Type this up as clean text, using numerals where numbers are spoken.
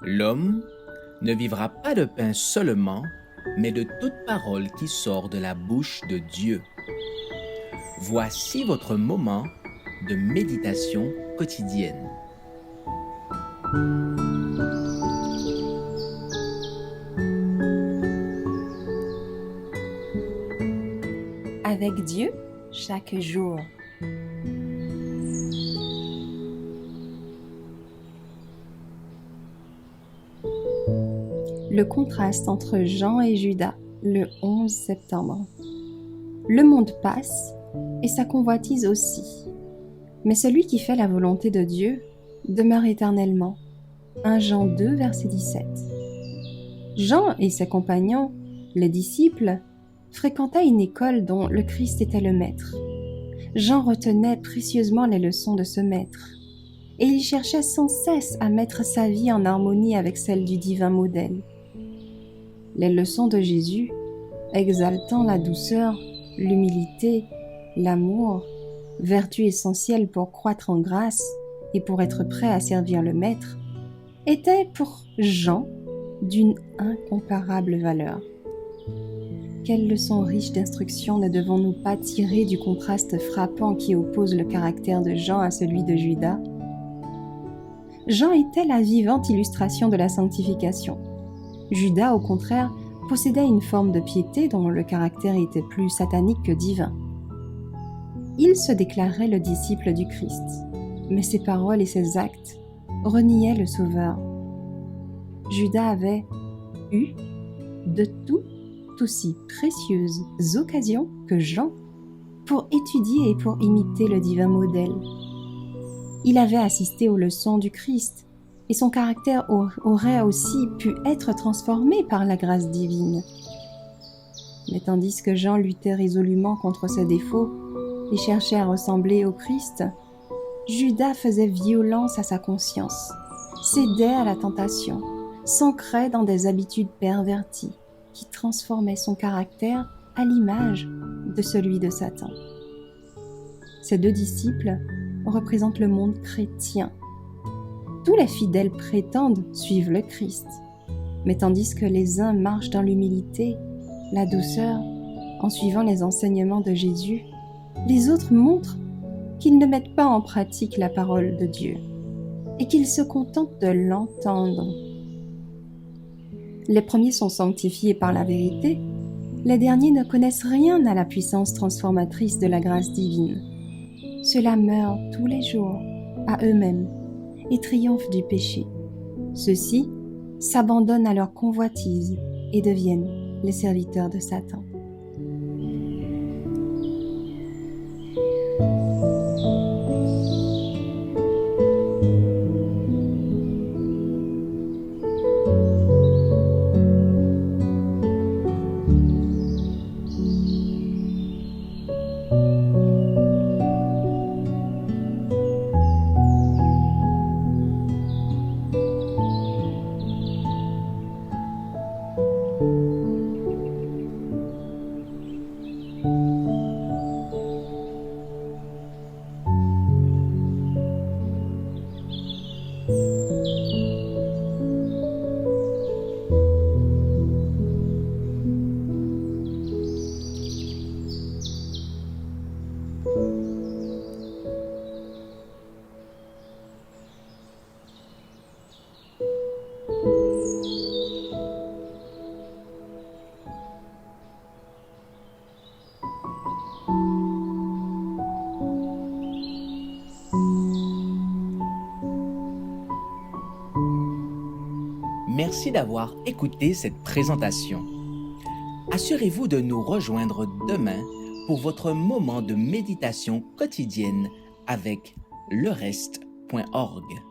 L'homme ne vivra pas de pain seulement, mais de toute parole qui sort de la bouche de Dieu. Voici votre moment de méditation quotidienne. Avec Dieu, chaque jour. Le contraste entre Jean et Judas, le 11 septembre. Le monde passe et sa convoitise aussi. Mais celui qui fait la volonté de Dieu demeure éternellement. 1 Jean 2, verset 17. Jean et ses compagnons, les disciples, fréquentaient une école dont le Christ était le maître. Jean retenait précieusement les leçons de ce maître, et il cherchait sans cesse à mettre sa vie en harmonie avec celle du divin modèle. Les leçons de Jésus, exaltant la douceur, l'humilité, l'amour, vertus essentielles pour croître en grâce et pour être prêt à servir le maître, étaient pour Jean d'une incomparable valeur. Quelles leçons riches d'instruction ne devons-nous pas tirer du contraste frappant qui oppose le caractère de Jean à celui de Judas? Jean était la vivante illustration de la sanctification. Judas, au contraire, possédait une forme de piété dont le caractère était plus satanique que divin. Il se déclarait le disciple du Christ, mais ses paroles et ses actes reniaient le Sauveur. Judas avait eu de tout aussi précieuses occasions que Jean pour étudier et pour imiter le divin modèle. Il avait assisté aux leçons du Christ et son caractère aurait aussi pu être transformé par la grâce divine. Mais tandis que Jean luttait résolument contre ses défauts et cherchait à ressembler au Christ, Judas faisait violence à sa conscience, cédait à la tentation, s'ancrait dans des habitudes perverties qui transformaient son caractère à l'image de celui de Satan. Ces deux disciples représentent le monde chrétien. Tous les fidèles prétendent suivre le Christ, mais tandis que les uns marchent dans l'humilité, la douceur, en suivant les enseignements de Jésus, les autres montrent qu'ils ne mettent pas en pratique la parole de Dieu et qu'ils se contentent de l'entendre. Les premiers sont sanctifiés par la vérité, les derniers ne connaissent rien à la puissance transformatrice de la grâce divine. Ceux-là meurent tous les jours à eux-mêmes et triomphent du péché. Ceux-ci s'abandonnent à leur convoitise et deviennent les serviteurs de Satan. Merci d'avoir écouté cette présentation. Assurez-vous de nous rejoindre demain pour votre moment de méditation quotidienne avec lereste.org.